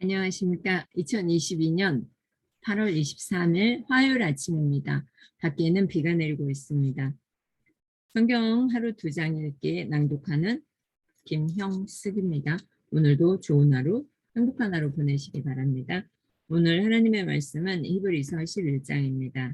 안녕하십니까. 2022년 8월 23일 화요일 아침입니다. 밖에는 비가 내리고 있습니다. 성경 하루 2장 읽기 낭독하는 김형숙입니다. 오늘도 좋은 하루, 행복한 하루 보내시기 바랍니다. 오늘 하나님의 말씀은 히브리서 11장입니다.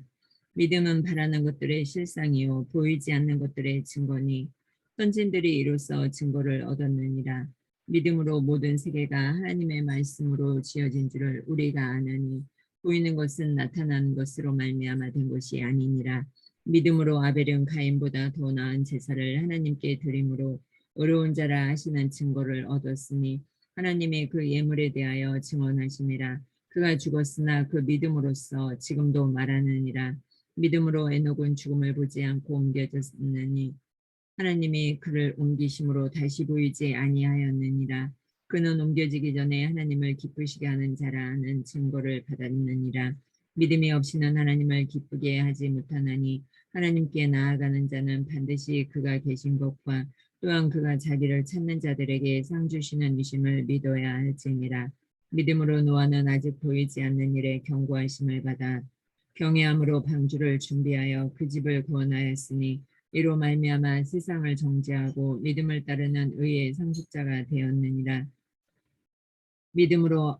믿음은 바라는 것들의 실상이요 보이지 않는 것들의 증거니 선진들이 이로써 증거를 얻었느니라. 믿음으로 모든 세계가 하나님의 말씀으로 지어진 줄을 우리가 아느니 보이는 것은 나타나는 것으로 말미암아 된 것이 아니니라. 믿음으로 아벨은 가인보다 더 나은 제사를 하나님께 드림으로 의로운 자라 하시는 증거를 얻었으니 하나님이 그 예물에 대하여 증언하시니라. 그가 죽었으나 그 믿음으로써 지금도 말하느니라. 믿음으로 에녹은 죽음을 보지 않고 옮겨졌느니 하나님이 그를 옮기심으로 다시 보이지 아니하였느니라. 그는 옮겨지기 전에 하나님을 기쁘시게 하는 자라는 증거를 받았느니라. 믿음이 없이는 하나님을 기쁘게 하지 못하나니 하나님께 나아가는 자는 반드시 그가 계신 것과 또한 그가 자기를 찾는 자들에게 상 주시는 이심을 믿어야 할지니라. 믿음으로 노아는 아직 보이지 않는 일에 경고하심을 받아 경외함으로 방주를 준비하여 그 집을 구원하였으니 이로 말미암아 세상을 정죄하고 믿음을 따르는 의의 상속자가 되었느니라. 믿음으로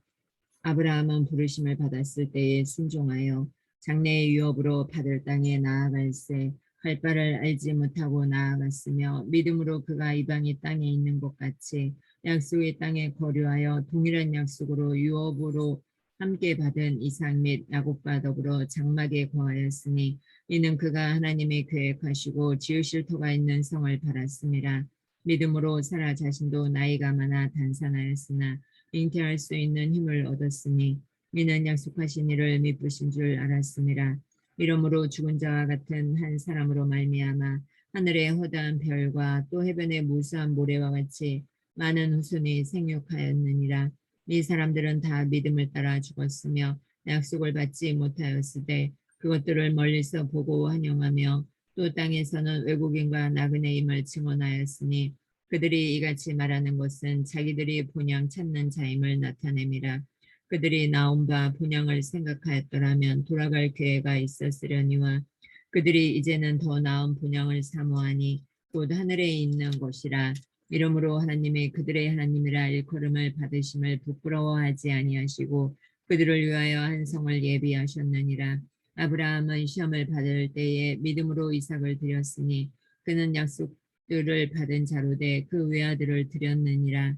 아브라함은 부르심을 받았을 때에 순종하여 장래의 유업으로 받을 땅에 나아갈새 갈 바를 알지 못하고 나아갔으며 믿음으로 그가 이방의 땅에 있는 것 같이 약속의 땅에 거류하여 동일한 약속으로 유업으로 함께 받은 이삭 및 야곱과 더불어 장막에 거하였으니 이는 그가 하나님의 계획하시고 지으실 터가 있는 성을 바랐음이라. 믿음으로 사라 자신도 나이가 많아 단산하였으나 잉태할 수 있는 힘을 얻었으니 이는 약속하신 이를 미쁘신 줄 알았음이라. 이러므로 죽은 자와 같은 한 사람으로 말미암아 하늘의 허다한 별과 또 해변의 무수한 모래와 같이 많은 후손이 생육하였느니라. 이 사람들은 다 믿음을 따라 죽었으며 약속을 받지 못하였으되 그것들을 멀리서 보고 환영하며 또 땅에서는 외국인과 나그네임을 증언하였으니 그들이 이같이 말하는 것은 자기들이 본향 찾는 자임을 나타냄이라. 그들이 나온 바 본향을 생각하였더라면 돌아갈 기회가 있었으려니와 그들이 이제는 더 나은 본향을 사모하니 곧 하늘에 있는 것이라. 이러므로 하나님이 그들의 하나님이라 일컬음을 받으심을 부끄러워하지 아니하시고 그들을 위하여 한 성을 예비하셨느니라. 아브라함은 시험을 받을 때에 믿음으로 이삭을 드렸으니 그는 약속들을 받은 자로 돼 그 외아들을 드렸느니라.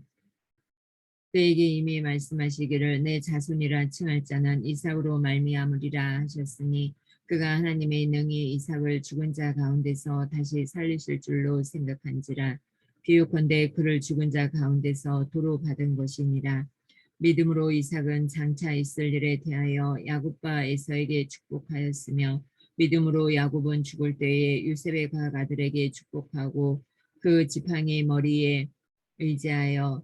그에게 이미 말씀하시기를 내 자손이라 칭할 자는 이삭으로 말미암으리라 하셨으니 그가 하나님의 능히 이삭을 죽은 자 가운데서 다시 살리실 줄로 생각한지라. 비유컨대 그를 죽은 자 가운데서 도로 받은 것이니라. 믿음으로 이삭은 장차 있을 일에 대하여 야곱과 에서에게 축복하였으며 믿음으로 야곱은 죽을 때에 요셉의 가가들에게 축복하고 그 지팡이 머리에 의지하여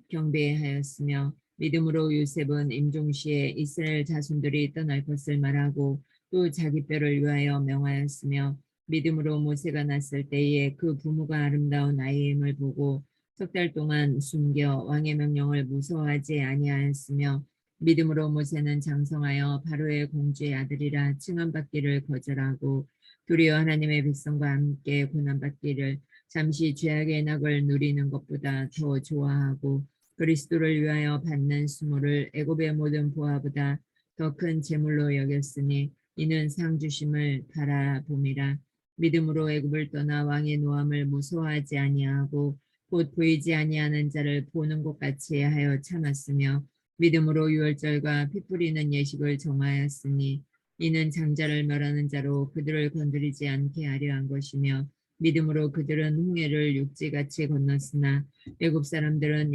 경배하였으며 믿음으로 요셉은 임종시에 이스라엘 자손들이 떠날 것을 말하고 또 자기 뼈를 위하여 명하였으며 믿음으로 모세가 났을 때에 그 부모가 아름다운 아이임을 보고 석 달 동안 숨겨 왕의 명령을 무서워하지 아니하였으며 믿음으로 모세는 장성하여 바로의 공주의 아들이라 칭함받기를 거절하고 도리어 하나님의 백성과 함께 고난받기를 잠시 죄악의 낙을 누리는 것보다 더 좋아하고 그리스도를 위하여 받는 수모를 애굽의 모든 보화보다 더 큰 재물로 여겼으니 이는 상 주심을 바라봄이라. 믿음으로 애굽을 떠나 왕의 노함을 무서워하지 아니하고 곧 보이지 아니하는 자를 보는 것 같이 하여 참았으며 믿음으로 유월절과 피 뿌리는 예식을 정하였으니 이는 장자를 멸하는 자로 그들을 건드리지 않게 하려 한 것이며 믿음으로 그들은 홍해를 육지같이 건넜으나 애굽 사람들은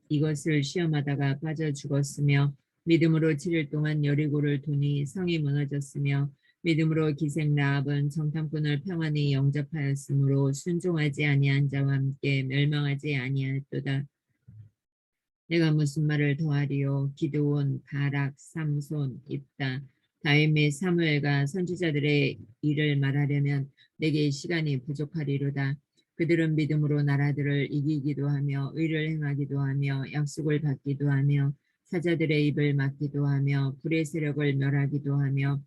이것을 시험하다가 빠져 죽었으며 믿음으로 7일 동안 여리고를 도니 성이 무너졌으며 믿음으로 기생 라합은 정탐꾼을 평안히 영접하였으므로 순종하지 아니한 자와 함께 멸망하지 아니하였도다. 내가 무슨 말을 더하리요. 기드온, 바락, 삼손, 입다, 다윗 및 사무엘과 선지자들의 일을 말하려면 내게 시간이 부족하리로다. 그들은 믿음으로 나라들을 이기기도 하며 의를 행하기도 하며 약속을 받기도 하며 사자들의 입을 막기도 하며 불의 세력을 멸하기도 하며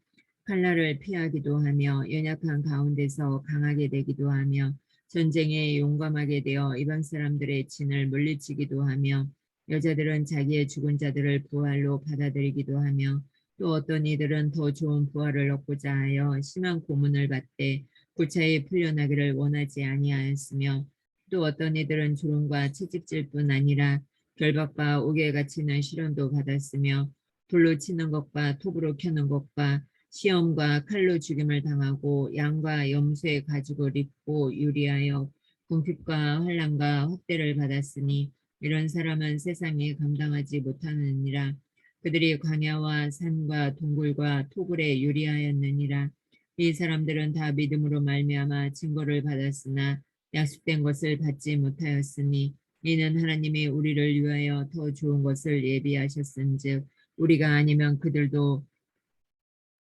칼날을 피하기도 하며 연약한 가운데서 강하게 되기도 하며 전쟁에 용감하게 되어 이방 사람들의 진을 물리치기도 하며 여자들은 자기의 죽은 자들을 부활로 받아들이기도 하며 또 어떤 이들은 더 좋은 부활을 얻고자 하여 심한 고문을 받되 고차에 풀려나기를 원하지 아니하였으며 또 어떤 이들은 조롱과 채찍질뿐 아니라 결박과 옥에 갇히는 시련도 받았으며 돌로 치는 것과 톱으로 켜는 것과 시험과 칼로 죽임을 당하고 양과 염소의 가죽을 입고 유리하여 궁핍과 환난과 학대를 받았으니 이런 사람은 세상에 감당하지 못하느니라. 그들이 광야와 산과 동굴과 토굴에 유리하였느니라. 이 사람들은 다 믿음으로 말미암아 증거를 받았으나 약속된 것을 받지 못하였으니 이는 하나님이 우리를 위하여 더 좋은 것을 예비하셨은즉 우리가 아니면 그들도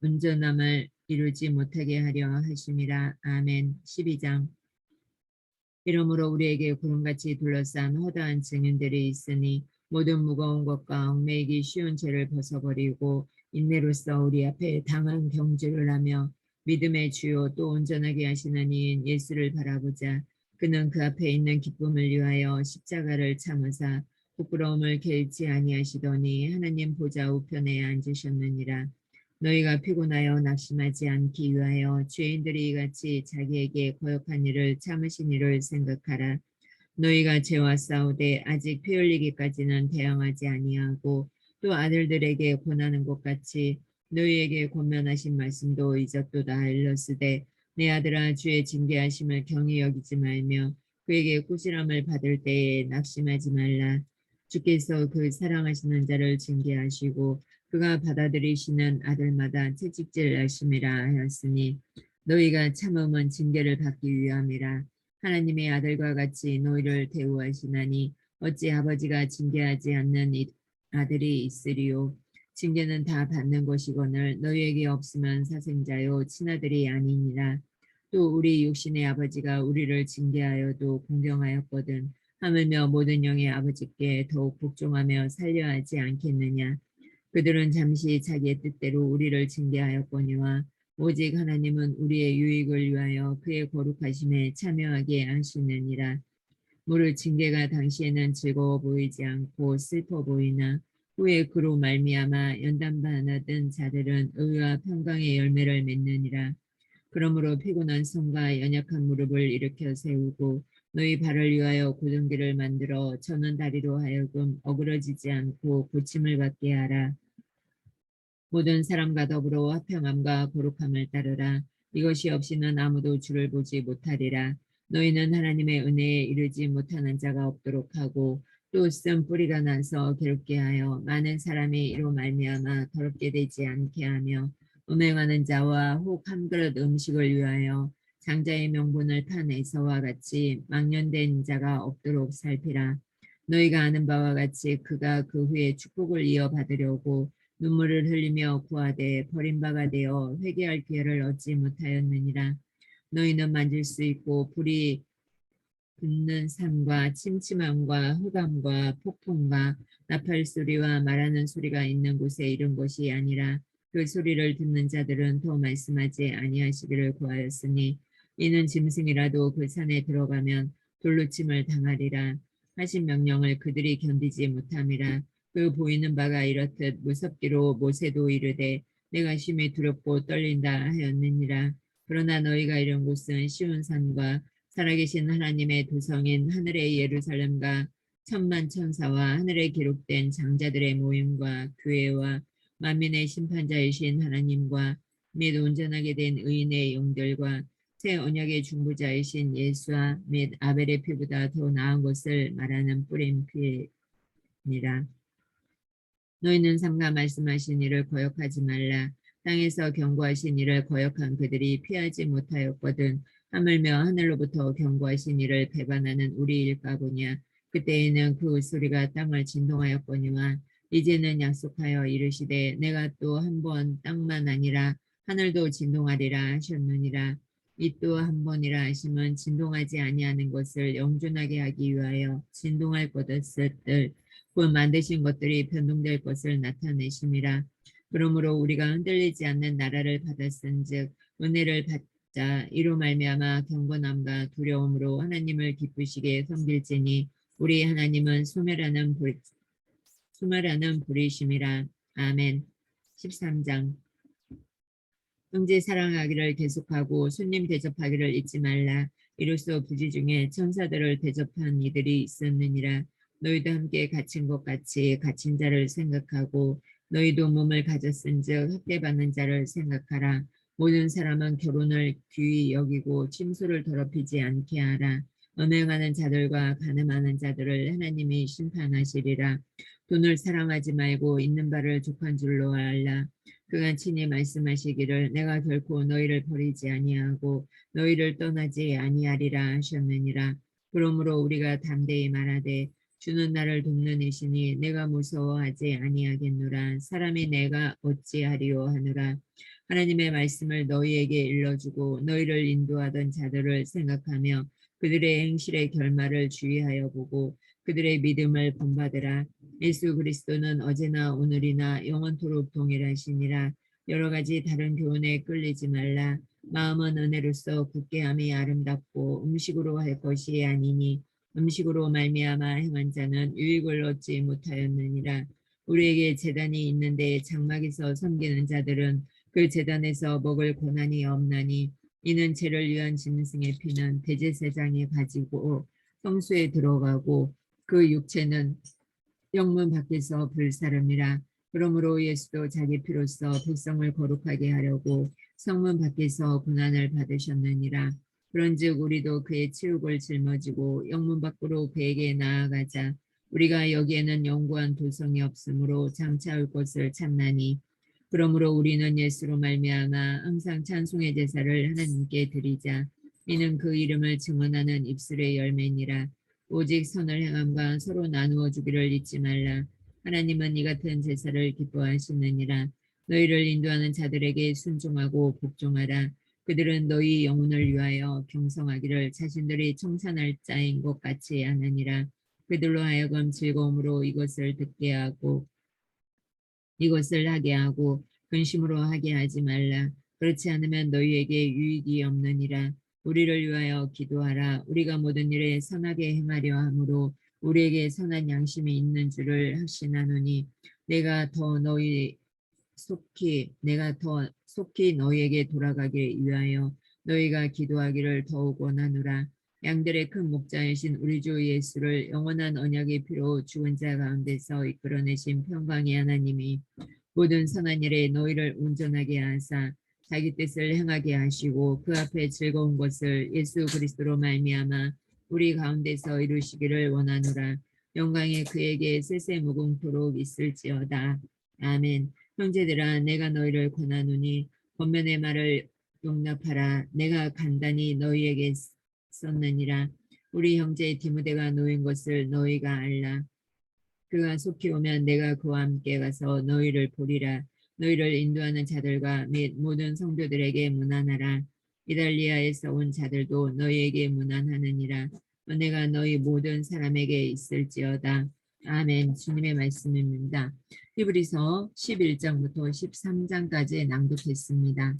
온전함을 이루지 못하게 하려 하심이라. 아멘. 12장. 이러므로 우리에게 구름같이 둘러싼 허다한 증인들이 있으니 모든 무거운 것과 얽매이기 쉬운 죄를 벗어버리고 인내로써 우리 앞에 당한 경주를 하며 믿음의 주요 또 온전하게 하시는 이인 예수를 바라보자. 그는 그 앞에 있는 기쁨을 위하여 십자가를 참으사 부끄러움을 개의치 아니하시더니 하나님 보좌 우편에 앉으셨느니라. 너희가 피곤하여 낙심하지 않기 위하여 죄인들이 이같이 자기에게 거역한 일을 참으신 일을 생각하라. 너희가 죄와 싸우되 아직 피 흘리기까지는 대항하지 아니하고 또 아들들에게 권하는 것 같이 너희에게 권면하신 말씀도 잊었도다. 일러스되 내 아들아 주의 징계하심을 경히 여기지 말며 그에게 꾸지람을 받을 때에 낙심하지 말라. 주께서 그 사랑하시는 자를 징계하시고 그가 받아들이시는 아들마다 채찍질 하심이라 하였으니 너희가 참음은 징계를 받기 위함이라. 하나님의 아들과 같이 너희를 대우하시나니 어찌 아버지가 징계하지 않는 아들이 있으리요. 징계는 다 받는 것이거늘 너희에게 없으면 사생자요 친아들이 아니니라. 또 우리 육신의 아버지가 우리를 징계하여도 공경하였거든 하물며 모든 영의 아버지께 더욱 복종하며 살려 하지 않겠느냐. 그들은 잠시 자기의 뜻대로 우리를 징계하였거니와 오직 하나님은 우리의 유익을 위하여 그의 거룩하심에 참여하게 하시느니라. 무릇 징계가 당시에는 즐거워 보이지 않고 슬퍼 보이나 후에 그로 말미암아 연단받은 자들은 의와 평강의 열매를 맺느니라. 그러므로 피곤한 손과 연약한 무릎을 일으켜 세우고 너희 발을 위하여 고정기를 만들어 저는 다리로 하여금 어그러지지 않고 고침을 받게 하라. 모든 사람과 더불어 화평함과 거룩함을 따르라. 이것이 없이는 아무도 주를 보지 못하리라. 너희는 하나님의 은혜에 이르지 못하는 자가 없도록 하고 또 쓴 뿌리가 나서 괴롭게 하여 많은 사람이 이로 말미암아 더럽게 되지 않게 하며 음행하는 자와 혹 한 그릇 음식을 위하여 장자의 명분을 탄 에서와 같이 망령된 자가 없도록 살피라. 너희가 아는 바와 같이 그가 그 후에 축복을 이어받으려고 눈물을 흘리며 구하되 버림바가 되어 회개할 기회를 얻지 못하였느니라. 너희는 만질 수 있고 불이 붙는 산과 침침함과 흑암과 폭풍과 나팔 소리와 말하는 소리가 있는 곳에 이른 것이 아니라 그 소리를 듣는 자들은 더 말씀하지 아니하시기를 구하였으니 이는 짐승이라도 그 산에 들어가면 돌로침을 당하리라 하신 명령을 그들이 견디지 못함이라. 그 보이는 바가 이렇듯 무섭기로 모세도 이르되 내가 심히 두렵고 떨린다 하였느니라. 그러나 너희가 이른 곳은 시온 산과 살아계신 하나님의 도성인 하늘의 예루살렘과 천만 천사와 하늘에 기록된 장자들의 모임과 교회와 만민의 심판자이신 하나님과 및 온전하게 된 의인의 영들과 새 언약의 중보자이신 예수와 및 아벨의 피보다 더 나은 것을 말하는 뿌린 피니라. 너희는 삼가 말씀하신 이를 거역하지 말라. 땅에서 경고하신 이를 거역한 그들이 피하지 못하였거든 하물며 하늘로부터 경고하신 이를 배반하는 우리일까 보냐. 그때에는 그 소리가 땅을 진동하였거니와 이제는 약속하여 이르시되 내가 또 한 번 땅만 아니라 하늘도 진동하리라 하셨느니라. 이 또 한 번이라 하심은 진동하지 아니하는 것을 영존하게 하기 위하여 진동할 것을 곧 만드신 것들이 변동될 것을 나타내심이라. 그러므로 우리가 흔들리지 않는 나라를 받았은즉 은혜를 받자 이로 말미암아 경건함과 두려움으로 하나님을 기쁘시게 섬길지니 우리 하나님은 소멸하는 불이심이라. 아멘. 13장. 형제 사랑하기를 계속하고 손님 대접하기를 잊지 말라. 이로써 부지 중에 천사들을 대접한 이들이 있었느니라. 너희도 함께 갇힌 것 같이 갇힌 자를 생각하고 너희도 몸을 가졌은즉 학대받는 자를 생각하라. 모든 사람은 결혼을 귀히 여기고 침소를 더럽히지 않게 하라. 음행하는 자들과 간음하는 자들을 하나님이 심판하시리라. 돈을 사랑하지 말고 있는 바를 족한 줄로 알라. 그가 친히 말씀하시기를 내가 결코 너희를 버리지 아니하고 너희를 떠나지 아니하리라 하셨느니라. 그러므로 우리가 담대히 말하되 주는 나를 돕는 이시니 내가 무서워하지 아니하겠노라. 사람이 내가 어찌하리요 하느라. 하나님의 말씀을 너희에게 일러주고 너희를 인도하던 자들을 생각하며 그들의 행실의 결말을 주의하여 보고 그들의 믿음을 본받으라. 예수 그리스도는 어제나 오늘이나 영원토록 동일하시니라. 여러 가지 다른 교훈에 끌리지 말라. 마음은 은혜로서 굳게함이 아름답고 음식으로 할 것이 아니니 음식으로 말미암아 행한 자는 유익을 얻지 못하였느니라. 우리에게 제단이 있는데 장막에서 섬기는 자들은 그 제단에서 먹을 고난이 없나니 이는 죄를 위한 짐승의 피는 대제사장이 가지고 성소에 들어가고 그 육체는 영문 밖에서 불사름이라. 그러므로 예수도 자기 피로써 백성을 거룩하게 하려고 성문 밖에서 고난을 받으셨느니라. 그런즉 우리도 그의 치욕을 짊어지고 영문 밖으로 그에게 나아가자. 우리가 여기에는 영구한 도성이 없으므로 장차 올 것을 참나니. 그러므로 우리는 예수로 말미암아 항상 찬송의 제사를 하나님께 드리자. 이는 그 이름을 증언하는 입술의 열매니라. 오직 선을 행함과 서로 나누어 주기를 잊지 말라. 하나님은 이 같은 제사를 기뻐하시느니라. 너희를 인도하는 자들에게 순종하고 복종하라. 그들은 너희 영혼을 위하여 경성하기를 자신들이 청산할 자인 것 같이 하느니라. 그들로 하여금 즐거움으로 이것을 듣게 하고 이것을 하게 하고 근심으로 하게 하지 말라. 그렇지 않으면 너희에게 유익이 없느니라. 우리를 위하여 기도하라. 우리가 모든 일에 선하게 행하려 하므로 우리에게 선한 양심이 있는 줄을 확신하노니 내가 더 속히 너희에게 돌아가기 위하여 너희가 기도하기를 더욱 원하노라. 양들의 큰 목자이신 우리 주 예수를 영원한 언약의 피로 죽은 자 가운데서 이끌어내신 평강의 하나님이 모든 선한 일에 너희를 온전하게 하사 자기 뜻을 행하게 하시고 그 앞에 즐거운 것을 예수 그리스도로 말미암아 우리 가운데서 이루시기를 원하노라. 영광이 그에게 세세무궁토록 있을지어다. 아멘. 형제들아 내가 너희를 권하노니 권면의 말을 용납하라. 내가 간단히 너희에게 썼느니라. 우리 형제 디모데가 놓인 것을 너희가 알라. 그가 속히 오면 내가 그와 함께 가서 너희를 보리라. 너희를 인도하는 자들과 및 모든 성도들에게 문안하라. 이달리아에서 온 자들도 너희에게 문안하느니라. 은혜가 너희 모든 사람에게 있을지어다. 아멘. 주님의 말씀입니다. 히브리서 11장부터 13장까지 낭독했습니다.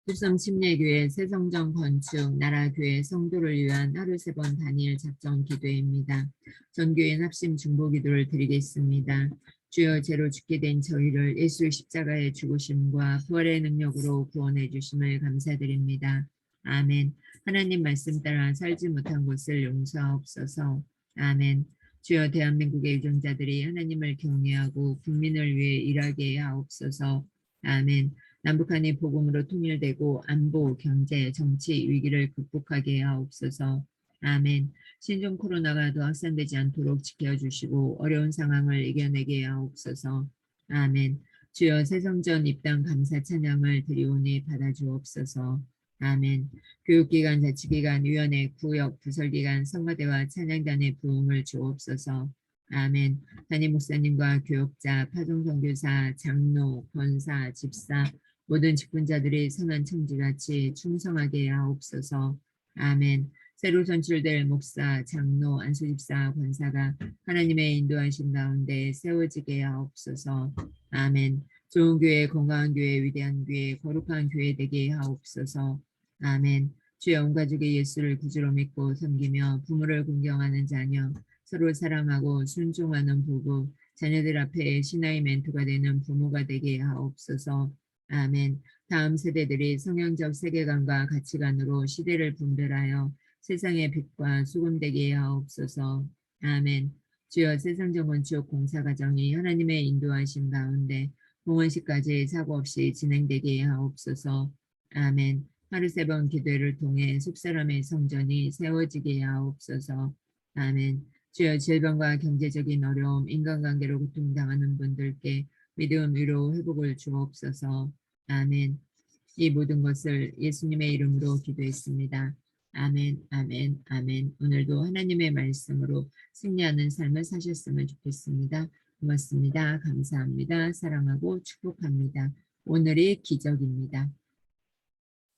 습성 침례교회 새성전 건축 나라교회 성도를 위한 하루 3번 단일 작전 기도입니다. 전교인 합심 중보기도를 드리겠습니다. 주여 죄로 죽게 된 저희를 예수 십자가의 죽으심과 부활의 능력으로 구원해 주심을 감사드립니다. 아멘. 하나님 말씀 따라 살지 못한 것을 용서하옵소서. 아멘. 주여 대한민국의 유정자들이 하나님을 경외하고 국민을 위해 일하게 하옵소서. 아멘. 남북한이 복음으로 통일되고 안보, 경제, 정치 위기를 극복하게 하옵소서. 아멘. 신종 코로나가 더 확산되지 않도록 지켜주시고 어려운 상황을 이겨내게 하옵소서. 아멘. 주여 새성전 입당 감사 찬양을 드리오니 받아주옵소서. 아멘. 교육기관, 자치기관, 위원회, 구역, 부설기관, 성가대와 찬양단의 부흥을 주옵소서. 아멘. 담임 목사님과 교역자, 파송선교사, 장로, 권사, 집사, 모든 직분자들이 선한 청지같이 충성하게 하옵소서. 아멘. 새로 선출될 목사, 장로, 안수집사, 권사가 하나님의 인도하신 가운데 세워지게 하옵소서. 아멘. 좋은 교회, 건강한 교회, 위대한 교회, 거룩한 교회 되게 하옵소서. 아멘. 주여 온 가족이 예수를 구주로 믿고 섬기며 부모를 공경하는 자녀, 서로 사랑하고 순종하는 부부, 자녀들 앞에 신하의 멘토가 되는 부모가 되게 하옵소서. 아멘. 다음 세대들이 성경적 세계관과 가치관으로 시대를 분별하여 세상의 빛과 수금 되게 하옵소서. 아멘. 주여 세상적 건축 공사 과정이 하나님의 인도하심 가운데 봉헌식까지 사고 없이 진행되게 하옵소서. 아멘. 하루 3번 기도를 통해 속사람의 성전이 세워지게 하옵소서. 아멘. 주여 질병과 경제적인 어려움, 인간관계로 고통당하는 분들께 믿음, 위로, 회복을 주옵소서. 아멘. 이 모든 것을 예수님의 이름으로 기도했습니다. 아멘, 아멘, 아멘. 오늘도 하나님의 말씀으로 승리하는 삶을 사셨으면 좋겠습니다. 고맙습니다. 감사합니다. 사랑하고 축복합니다. 오늘이 기적입니다.